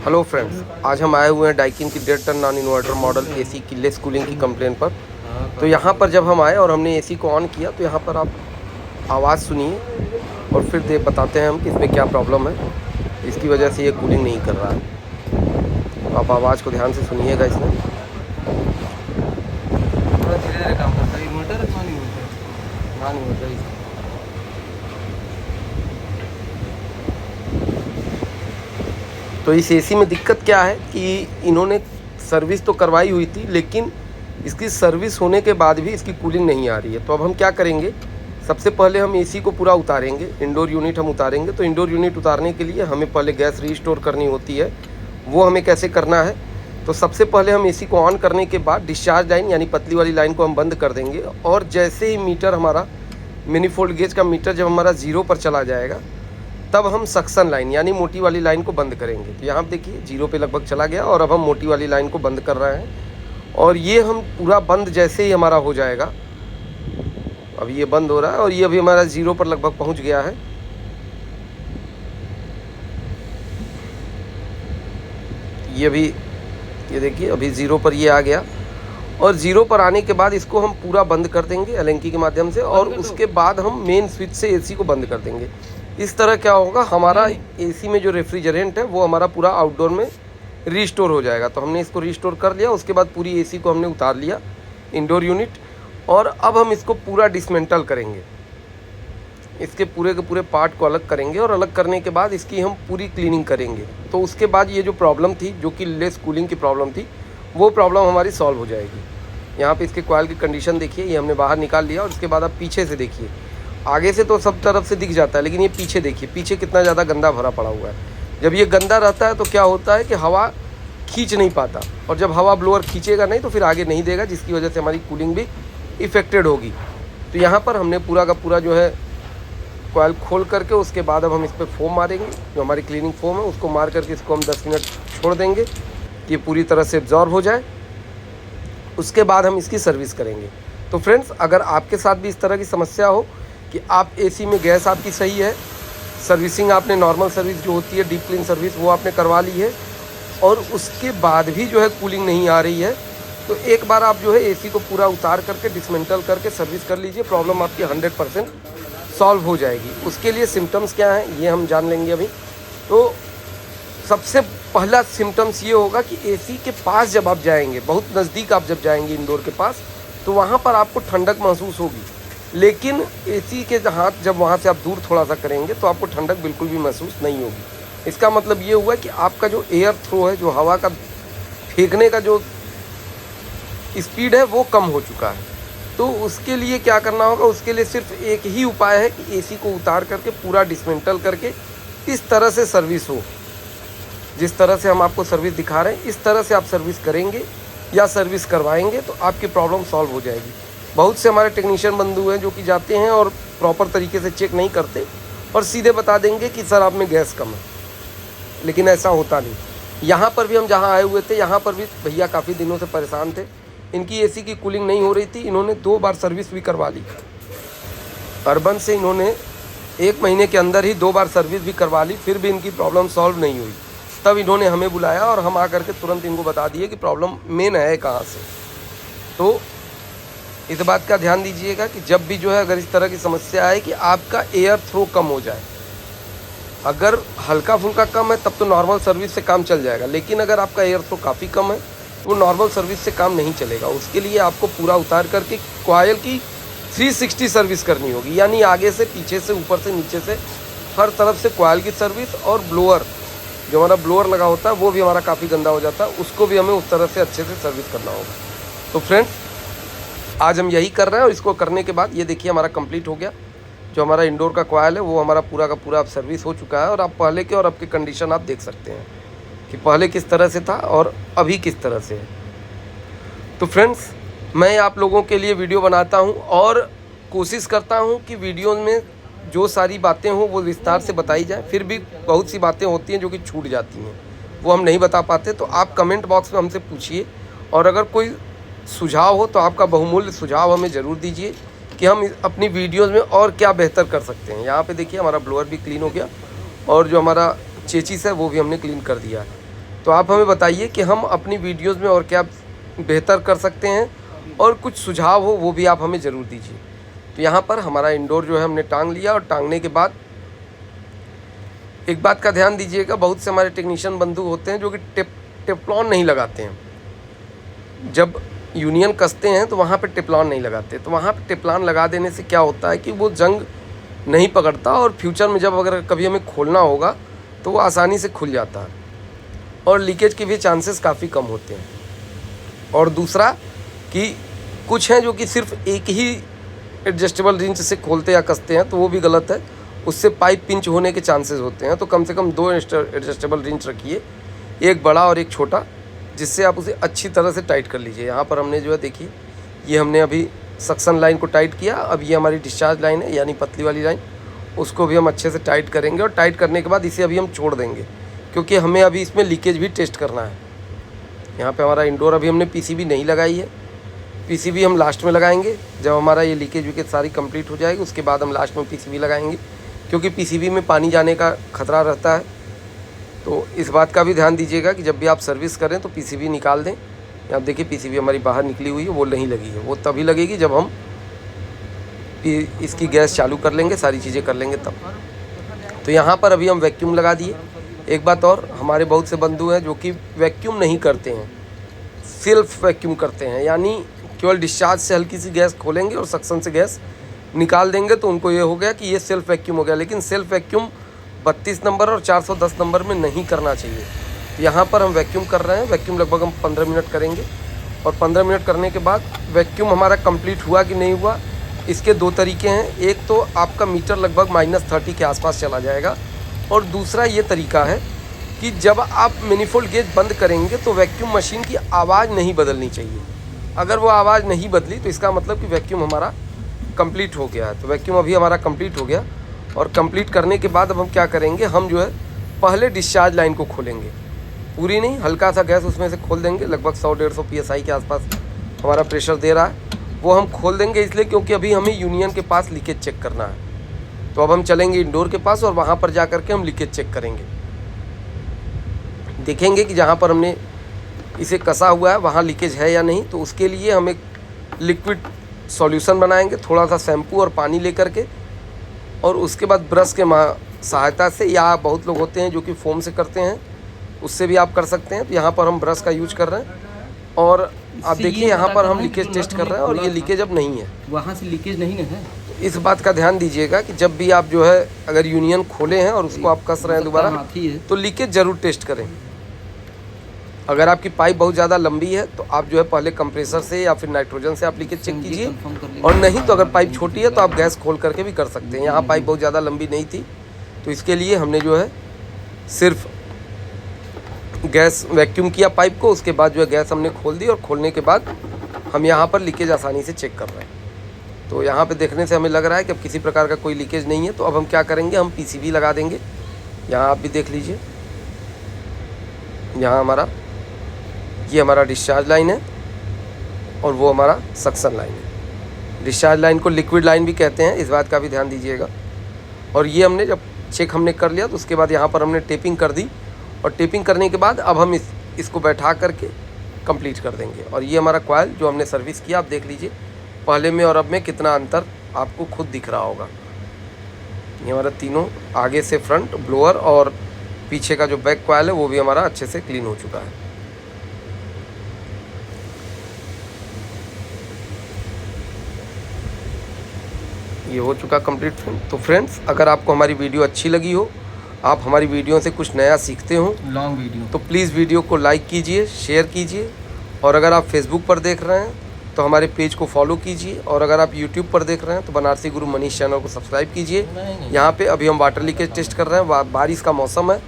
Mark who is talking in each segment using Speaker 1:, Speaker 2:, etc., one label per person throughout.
Speaker 1: Hello friends, आज हम आए हुए हैं डाइकिन की 1.5 ton non inverter model AC की लेस कूलिंग की कंप्लेन पर। तो यहाँ पर जब हम आए और हमने एसी को ऑन किया तो यहाँ पर आप आवाज़ सुनिए और फिर बताते हैं हम कि इसमें क्या प्रॉब्लम है, इसकी वजह से ये कूलिंग नहीं कर रहा है। तो आप आवाज़ को ध्यान से सुनिएगा। इसमें
Speaker 2: थोड़ा धीरे धीरे काम करता है। इन्वर्टर नॉन इन्वर्टर
Speaker 1: तो इस एसी में दिक्कत क्या है कि इन्होंने सर्विस तो करवाई हुई थी, लेकिन इसकी सर्विस होने के बाद भी इसकी कूलिंग नहीं आ रही है। तो अब हम क्या करेंगे, सबसे पहले हम एसी को पूरा उतारेंगे, इंडोर यूनिट हम उतारेंगे। तो इंडोर यूनिट उतारने के लिए हमें पहले गैस रीस्टोर करनी होती है। वो हमें कैसे करना है, तो सबसे पहले हम एसी को ऑन करने के बाद डिस्चार्ज लाइन यानी पतली वाली लाइन को हम बंद कर देंगे। और जैसे ही मीटर हमारा मैनिफोल्ड गेज का मीटर जब हमारा 0 पर चला जाएगा, तब हम सक्शन लाइन यानी मोटी वाली लाइन को बंद करेंगे। तो यहाँ पर देखिए 0 पे लगभग चला गया और अब हम मोटी वाली लाइन को बंद कर रहे हैं। और ये हम पूरा बंद जैसे ही हमारा हो जाएगा, अब ये बंद हो रहा है और ये अभी हमारा 0 पर लगभग पहुंच गया है। ये भी ये देखिए अभी 0 पर ये आ गया। और 0 पर आने के बाद इसको हम पूरा बंद कर देंगे एलेंकी के माध्यम से, और उसके बाद हम मेन स्विच से एसी को बंद कर देंगे। इस तरह क्या होगा, हमारा एसी में जो रेफ्रिजरेंट है वो हमारा पूरा आउटडोर में रीस्टोर हो जाएगा। तो हमने इसको रीस्टोर कर लिया। उसके बाद पूरी एसी को हमने उतार लिया, इंडोर यूनिट। और अब हम इसको पूरा डिसमेंटल करेंगे, इसके पूरे के पूरे पार्ट को अलग करेंगे और अलग करने के बाद इसकी हम पूरी क्लीनिंग करेंगे। तो उसके बाद ये जो प्रॉब्लम थी, जो कि लेस कूलिंग की प्रॉब्लम थी, वो प्रॉब्लम हमारी सॉल्व हो जाएगी। यहाँ पे इसके कॉइल की कंडीशन देखिए, ये हमने बाहर निकाल लिया। और उसके बाद आप पीछे से देखिए, आगे से तो सब तरफ से दिख जाता है, लेकिन ये पीछे देखिए, पीछे कितना ज़्यादा गंदा भरा पड़ा हुआ है। जब ये गंदा रहता है तो क्या होता है कि हवा खींच नहीं पाता, और जब हवा ब्लोअर खींचेगा नहीं तो फिर आगे नहीं देगा, जिसकी वजह से हमारी कूलिंग भी इफ़ेक्टेड होगी। तो यहाँ पर हमने पूरा का पूरा जो है कॉइल खोल करके, उसके बाद अब हम इस पर फोम मारेंगे, जो हमारी क्लीनिंग फोम है उसको मार करके इसको हम 10 मिनट छोड़ देंगे कि ये पूरी तरह से एब्जॉर्ब हो जाए। उसके बाद हम इसकी सर्विस करेंगे। तो फ्रेंड्स, अगर आपके साथ भी इस तरह की समस्या हो कि आप एसी में गैस आपकी सही है, सर्विसिंग आपने नॉर्मल सर्विस जो होती है डीप क्लीन सर्विस वो आपने करवा ली है, और उसके बाद भी जो है कूलिंग नहीं आ रही है, तो एक बार आप जो है एसी को पूरा उतार करके डिसमेंटल करके सर्विस कर लीजिए। प्रॉब्लम आपकी 100% सॉल्व हो जाएगी। उसके लिए सिम्टम्स क्या हैं ये हम जान लेंगे अभी। तो सबसे पहला सिम्टम्स ये होगा कि एसी के पास जब आप जाएंगे, बहुत नज़दीक आप जब जाएंगे इंडोर के पास, तो वहाँ पर आपको ठंडक महसूस होगी। लेकिन एसी के हाथ जब वहाँ से आप दूर थोड़ा सा करेंगे तो आपको ठंडक बिल्कुल भी महसूस नहीं होगी। इसका मतलब ये हुआ कि आपका जो एयर थ्रो है, जो हवा का फेंकने का जो स्पीड है वो कम हो चुका है। तो उसके लिए क्या करना होगा, उसके लिए सिर्फ एक ही उपाय है कि एसी को उतार करके पूरा डिसमेंटल करके इस तरह से सर्विस हो, जिस तरह से हम आपको सर्विस दिखा रहे हैं, इस तरह से आप सर्विस करेंगे या सर्विस करवाएंगे तो आपकी प्रॉब्लम सॉल्व हो जाएगी। बहुत से हमारे टेक्नीशियन बंधु हैं जो कि जाते हैं और प्रॉपर तरीके से चेक नहीं करते और सीधे बता देंगे कि सर आप में गैस कम है, लेकिन ऐसा होता नहीं। यहाँ पर भी हम जहाँ आए हुए थे, यहाँ पर भी भैया काफ़ी दिनों से परेशान थे, इनकी एसी की कूलिंग नहीं हो रही थी। इन्होंने 2 बार सर्विस भी करवा ली। अर्बन से इन्होंने 1 महीने के अंदर ही 2 बार सर्विस भी करवा ली, फिर भी इनकी प्रॉब्लम सॉल्व नहीं हुई। तब इन्होंने हमें बुलाया और हम आकर के तुरंत इनको बता दिए कि प्रॉब्लम मेन है कहाँ से। तो इस बात का ध्यान दीजिएगा कि जब भी जो है अगर इस तरह की समस्या आए कि आपका एयर थ्रो कम हो जाए, अगर हल्का फुल्का कम है तब तो नॉर्मल सर्विस से काम चल जाएगा, लेकिन अगर आपका एयर थ्रो काफ़ी कम है तो वो नॉर्मल सर्विस से काम नहीं चलेगा। उसके लिए आपको पूरा उतार करके कॉइल की 360 सर्विस करनी होगी, यानी आगे से पीछे से ऊपर से नीचे से हर तरफ से कॉइल की सर्विस। और ब्लोअर, जो हमारा ब्लोअर लगा होता है वो भी हमारा काफ़ी गंदा हो जाता है, उसको भी हमें उस तरह से अच्छे से सर्विस करना होगा। तो फ्रेंड्स, आज हम यही कर रहे हैं और इसको करने के बाद ये देखिए हमारा कंप्लीट हो गया। जो हमारा इंडोर का कॉइल है वो हमारा पूरा का पूरा अब सर्विस हो चुका है, और आप पहले के और अब के कंडीशन आप देख सकते हैं कि पहले किस तरह से था और अभी किस तरह से है। तो फ्रेंड्स, मैं आप लोगों के लिए वीडियो बनाता हूं और कोशिश करता हूं कि वीडियो में जो सारी बातें हों वो विस्तार से बताई जाए। फिर भी बहुत सी बातें होती हैं जो कि छूट जाती हैं, वो हम नहीं बता पाते। तो आप कमेंट बॉक्स में हमसे पूछिए, और अगर कोई सुझाव हो तो आपका बहुमूल्य सुझाव हमें ज़रूर दीजिए कि हम अपनी वीडियोज़ में और क्या बेहतर कर सकते हैं। यहाँ पे देखिए हमारा ब्लोअर भी क्लीन हो गया, और जो हमारा चेचिस है वो भी हमने क्लीन कर दिया है। तो आप हमें बताइए कि हम अपनी वीडियोस में और क्या बेहतर कर सकते हैं, और कुछ सुझाव हो वो भी आप हमें ज़रूर दीजिए। तो यहाँ पर हमारा इंडोर जो है हमने टांग लिया, और टांगने के बाद एक बात का ध्यान दीजिएगा, बहुत से हमारे टेक्नीशियन बंधु होते हैं जो कि टेफ्लॉन नहीं लगाते हैं। जब यूनियन कसते हैं तो वहाँ पे टेफ्लॉन नहीं लगाते, तो वहाँ पे टेफ्लॉन लगा देने से क्या होता है कि वो जंग नहीं पकड़ता, और फ्यूचर में जब अगर कभी हमें खोलना होगा तो वो आसानी से खुल जाता है, और लीकेज के भी चांसेस काफ़ी कम होते हैं। और दूसरा कि कुछ हैं जो कि सिर्फ एक ही एडजस्टेबल रिंच से खोलते या कसते हैं, तो वो भी गलत है, उससे पाइप पिंच होने के चांसेस होते हैं। तो कम से कम 2 एडजस्टेबल रिंच रखिए, एक बड़ा और एक छोटा, जिससे आप उसे अच्छी तरह से टाइट कर लीजिए। यहाँ पर हमने जो है देखिए, ये हमने अभी सक्शन लाइन को टाइट किया, अब ये हमारी डिस्चार्ज लाइन है यानी पतली वाली लाइन, उसको भी हम अच्छे से टाइट करेंगे, और टाइट करने के बाद इसे अभी हम छोड़ देंगे, क्योंकि हमें अभी इसमें लीकेज भी टेस्ट करना है। यहाँ पे हमारा इंडोर अभी हमने पीसीबी नहीं लगाई है, पीसीबी हम लास्ट में लगाएंगे, जब हमारा ये लीकेज विकेज सारी कंप्लीट हो जाएगी उसके बाद हम लास्ट में पीसीबी लगाएंगे, क्योंकि पीसीबी में पानी जाने का खतरा रहता है। तो इस बात का भी ध्यान दीजिएगा कि जब भी आप सर्विस करें तो पीसीबी निकाल दें। आप देखिए पीसीबी हमारी बाहर निकली हुई है, वो नहीं लगी है, वो तभी लगेगी जब हम इसकी गैस चालू कर लेंगे, सारी चीज़ें कर लेंगे तब। तो यहाँ पर अभी हम वैक्यूम लगा दिए। एक बात और, हमारे बहुत से बंधु हैं जो कि वैक्यूम नहीं करते हैं, सेल्फ वैक्यूम करते हैं, यानी केवल डिस्चार्ज से हल्की सी गैस खोलेंगे और सक्शन से गैस निकाल देंगे, तो उनको ये हो गया कि ये सेल्फ वैक्यूम हो गया। लेकिन सेल्फ वैक्यूम 32 नंबर और 410 नंबर में नहीं करना चाहिए। यहाँ पर हम वैक्यूम कर रहे हैं, वैक्यूम लगभग हम 15 मिनट करेंगे, और 15 मिनट करने के बाद वैक्यूम हमारा कंप्लीट हुआ कि नहीं हुआ, इसके 2 तरीके हैं। एक तो आपका मीटर लगभग -30 के आसपास चला जाएगा, और दूसरा ये तरीका है कि जब आप मैनिफोल्ड गेज बंद करेंगे तो वैक्यूम मशीन की आवाज़ नहीं बदलनी चाहिए। अगर वो आवाज़ नहीं बदली तो इसका मतलब कि वैक्यूम हमारा कंप्लीट हो गया है। तो वैक्यूम अभी हमारा कंप्लीट हो गया, और कंप्लीट करने के बाद अब हम क्या करेंगे, हम जो है पहले डिस्चार्ज लाइन को खोलेंगे, पूरी नहीं, हल्का सा गैस उसमें से खोल देंगे, लगभग 100-150 PSI के आसपास हमारा प्रेशर दे रहा है, वो हम खोल देंगे इसलिए क्योंकि अभी हमें यूनियन के पास लीकेज चेक करना है। तो अब हम चलेंगे इंडोर के पास, और वहाँ पर जा कर के हम लीकेज चेक करेंगे, देखेंगे कि जहाँ पर हमने इसे कसा हुआ है वहाँ लीकेज है या नहीं। तो उसके लिए हम एक लिक्विड सॉल्यूशन बनाएंगे, थोड़ा सा शैम्पू और पानी लेकर के, और उसके बाद ब्रश के सहायता से, या बहुत लोग होते हैं जो कि फोम से करते हैं, उससे भी आप कर सकते हैं। तो यहाँ पर हम ब्रश का यूज कर रहे हैं, और आप देखिए यहाँ पर हम लीकेज टेस्ट कर रहे हैं, और ये लीकेज अब नहीं है,
Speaker 2: वहाँ से लीकेज नहीं है।
Speaker 1: इस बात का ध्यान दीजिएगा कि जब भी आप जो है अगर यूनियन खोले हैं और उसको आप कस रहे हैं दोबारा, तो लीकेज ज़रूर टेस्ट करें। अगर आपकी पाइप बहुत ज़्यादा लंबी है तो आप जो है पहले कंप्रेसर से या फिर नाइट्रोजन से आप लीकेज चेक कीजिए, और नहीं तो अगर पाइप छोटी है तो आप गैस खोल करके भी कर सकते हैं। यहाँ पाइप बहुत ज़्यादा लंबी नहीं थी, तो इसके लिए हमने जो है सिर्फ गैस वैक्यूम किया पाइप को, उसके बाद जो है गैस हमने खोल दी, और खोलने के बाद हम यहाँ पर लीकेज आसानी से चेक कर रहे हैं। तो यहाँ पे देखने से हमें लग रहा है कि अब किसी प्रकार का कोई लीकेज नहीं है। तो अब हम क्या करेंगे, हम पीसीबी लगा देंगे। यहाँ आप भी देख लीजिए, यहाँ हमारा ये हमारा डिस्चार्ज लाइन है, और वो हमारा सक्शन लाइन है। डिस्चार्ज लाइन को लिक्विड लाइन भी कहते हैं, इस बात का भी ध्यान दीजिएगा। और ये हमने जब चेक हमने कर लिया तो उसके बाद यहाँ पर हमने टेपिंग कर दी, और टेपिंग करने के बाद अब हम इसको बैठा करके कंप्लीट कर देंगे। और ये हमारा कॉइल जो हमने सर्विस किया, आप देख लीजिए पहले में और अब में कितना अंतर आपको खुद दिख रहा होगा। ये हमारा तीनों आगे से फ्रंट ब्लोअर और पीछे का जो बैक कॉइल है वो भी हमारा अच्छे से क्लीन हो चुका है। ये हो चुका कंप्लीट। तो फ्रेंड्स, अगर आपको हमारी वीडियो अच्छी लगी हो, आप हमारी वीडियो से कुछ नया सीखते हो,
Speaker 2: लॉन्ग वीडियो,
Speaker 1: तो प्लीज़ वीडियो को लाइक कीजिए, शेयर कीजिए, और अगर आप फेसबुक पर देख रहे हैं तो हमारे पेज को फॉलो कीजिए, और अगर आप यूट्यूब पर देख रहे हैं तो बनारसी गुरु मनीष चैनल को सब्सक्राइब कीजिए। यहाँ पे अभी हम वाटर लीकेज टेस्ट कर रहे हैं, बारिश का मौसम है,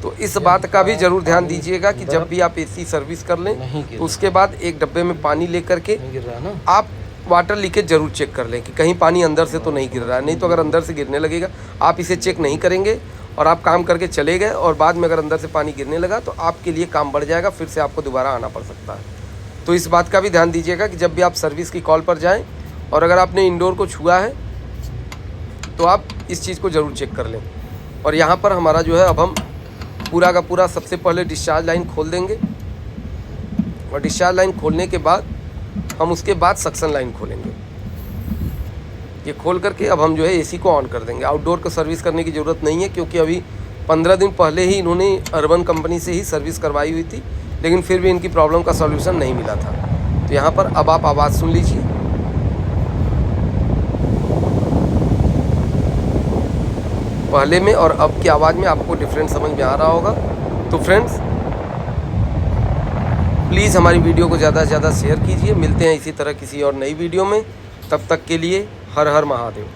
Speaker 1: तो इस बात का भी ज़रूर ध्यान दीजिएगा कि जब भी आप एसी सर्विस कर लें तो उसके बाद एक डब्बे में पानी ले करके आप वाटर लीकेज ज़रूर चेक कर लें कि कहीं पानी अंदर से तो नहीं गिर रहा है। नहीं तो अगर अंदर से गिरने लगेगा, आप इसे चेक नहीं करेंगे और आप काम करके चले गए, और बाद में अगर अंदर से पानी गिरने लगा तो आपके लिए काम बढ़ जाएगा, फिर से आपको दोबारा आना पड़ सकता है। तो इस बात का भी ध्यान दीजिएगा कि जब भी आप सर्विस की कॉल पर जाएं, और अगर आपने इंडोर को छुआ है तो आप इस चीज़ को ज़रूर चेक कर लें। और यहाँ पर हमारा जो है अब हम पूरा का पूरा सबसे पहले डिस्चार्ज लाइन खोल देंगे, और डिस्चार्ज लाइन खोलने के बाद हम उसके बाद सक्शन लाइन खोलेंगे। ये खोल करके अब हम जो है एसी को ऑन कर देंगे। आउटडोर को सर्विस करने की ज़रूरत नहीं है, क्योंकि अभी 15 दिन पहले ही इन्होंने अर्बन कंपनी से ही सर्विस करवाई हुई थी, लेकिन फिर भी इनकी प्रॉब्लम का सॉल्यूशन नहीं मिला था। तो यहाँ पर अब आप आवाज़ सुन लीजिए। पहले में और अब की आवाज़ में आपको डिफरेंस समझ में आ रहा होगा। तो फ्रेंड्स, प्लीज़ हमारी वीडियो को ज़्यादा से ज़्यादा शेयर कीजिए। मिलते हैं इसी तरह किसी और नई वीडियो में। तब तक के लिए हर हर महादेव।